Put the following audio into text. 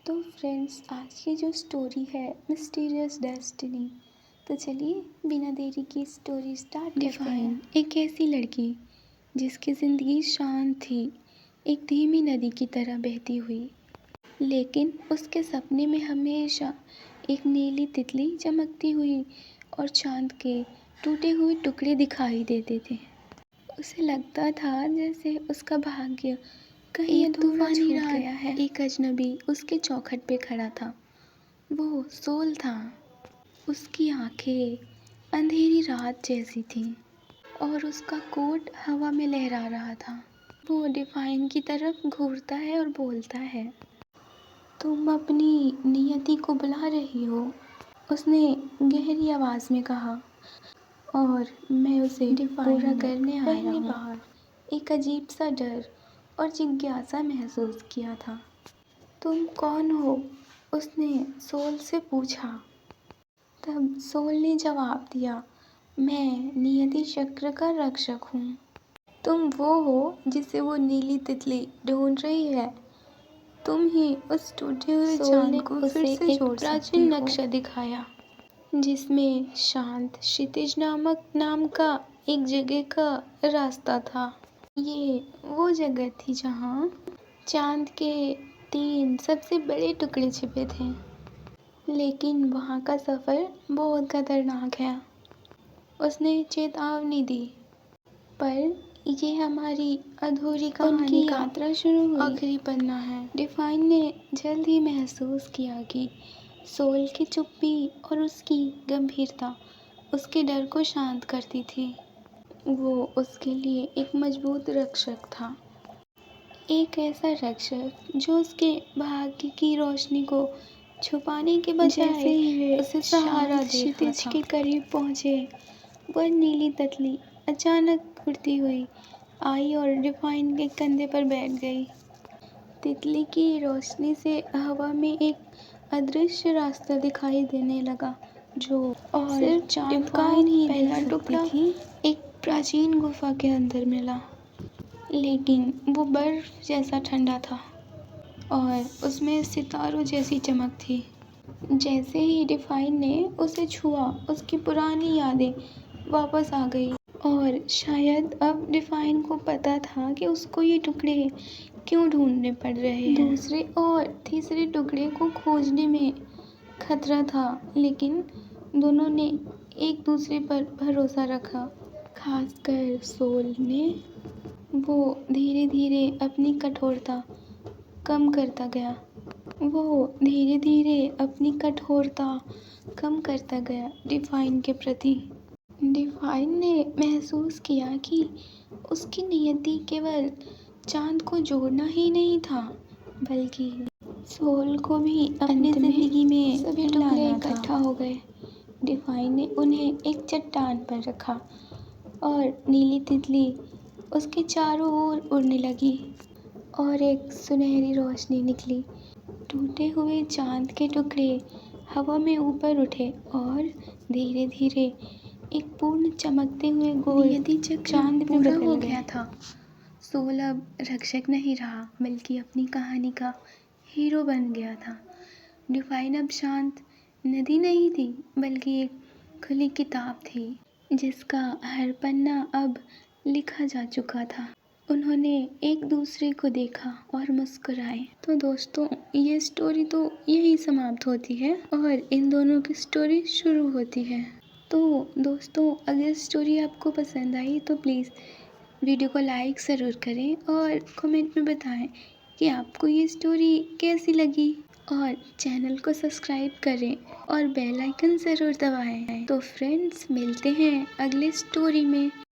तो फ्रेंड्स, आज की जो स्टोरी है मिस्टीरियस डेस्टिनी, तो चलिए बिना देरी की स्टोरी स्टार्ट करते हैं। एक ऐसी लड़की जिसकी ज़िंदगी शांत थी, एक धीमी नदी की तरह बहती हुई, लेकिन उसके सपने में हमेशा एक नीली तितली चमकती हुई और चांद के टूटे हुए टुकड़े दिखाई देते थे। उसे लगता था जैसे उसका भाग्य कहीं एक अधूरा तूफानी छूट रात गया है। एक अजनबी उसके चौखट पे खड़ा था। वो सोल था। उसकी आंखें अंधेरी रात जैसी थीं और उसका कोट हवा में लहरा रहा था। वो डिफाइन की तरफ घूरता है और बोलता है, तुम अपनी नियति को बुला रही हो, उसने गहरी आवाज़ में कहा, और मैं उसे पूरा करने आया हूँ। बार एक अजीब सा डर और जिज्ञासा महसूस किया था। तुम कौन हो? उसने सोल से पूछा। तब सोल ने जवाब दिया, मैं नियति चक्र का रक्षक हूँ। तुम वो हो जिसे वो नीली तितली ढूंढ रही है। तुम ही उस टूटे हुए चांद को फिर से जोड़ सकती हो। प्राचीन नक्शा दिखाया जिसमें शांत क्षितिज नाम का एक जगह का रास्ता था। ये वो जगह थी जहाँ चांद के 3 सबसे बड़े टुकड़े छिपे थे, लेकिन वहाँ का सफ़र बहुत खतरनाक है। उसने चेतावनी दी, पर ये हमारी अधूरी कहानी का यात्रा शुरू हुई। आखिरी पन्ना है। डिफाइन ने जल्द ही महसूस किया कि सोल की चुप्पी और उसकी गंभीरता उसके डर को शांत करती थी। वो उसके लिए एक मजबूत रक्षक था, एक ऐसा रक्षक जो उसके भाग्य की रोशनी को छुपाने के बजाय उसे सहारा दे रहा था। के करीब पहुंचे, वह नीली तितली अचानक उड़ती हुई आई और डिफाइन के कंधे पर बैठ गई। तितली की रोशनी से हवा में एक अदृश्य रास्ता दिखाई देने लगा, जो और सिर्फ चांद का ही पहला टुकड़ा एक प्राचीन गुफा के अंदर मिला। लेकिन वो बर्फ जैसा ठंडा था और उसमें सितारों जैसी चमक थी। जैसे ही डिफाइन ने उसे छुआ, उसकी पुरानी यादें वापस आ गई और शायद अब डिफाइन को पता था कि उसको ये टुकड़े क्यों ढूंढने पड़ रहे हैं। दूसरे और तीसरे टुकड़े को खोजने में खतरा था, लेकिन दोनों ने एक दूसरे पर भरोसा रखा, खासकर सोल ने। वो धीरे धीरे अपनी कठोरता कम करता गया। डिफाइन के प्रति। डिफाइन ने महसूस किया कि उसकी नियति केवल चांद को जोड़ना ही नहीं था, बल्कि सोल को भी अपनी जिंदगी में सभी टुकड़े इकट्ठा हो गए। डिफाइन ने उन्हें एक चट्टान पर रखा और नीली तितली उसके चारों ओर उड़ने लगी और एक सुनहरी रोशनी निकली। टूटे हुए चांद के टुकड़े हवा में ऊपर उठे और धीरे धीरे एक पूर्ण चमकते हुए गोल चांद पूरा हो गया था। सोल अब रक्षक नहीं रहा, बल्कि अपनी कहानी का हीरो बन गया था। डिफाइन अब शांत नदी नहीं थी, बल्कि एक खुली किताब थी, जिसका हर पन्ना अब लिखा जा चुका था। उन्होंने एक दूसरे को देखा और मुस्कुराए। तो दोस्तों, ये स्टोरी तो यही समाप्त होती है और इन दोनों की स्टोरी शुरू होती है। तो दोस्तों, अगर स्टोरी आपको पसंद आई तो प्लीज़ वीडियो को लाइक ज़रूर करें और कमेंट में बताएं कि आपको ये स्टोरी कैसी लगी, और चैनल को सब्सक्राइब करें और बेल आइकन ज़रूर दबाएं। तो फ्रेंड्स, मिलते हैं अगले स्टोरी में।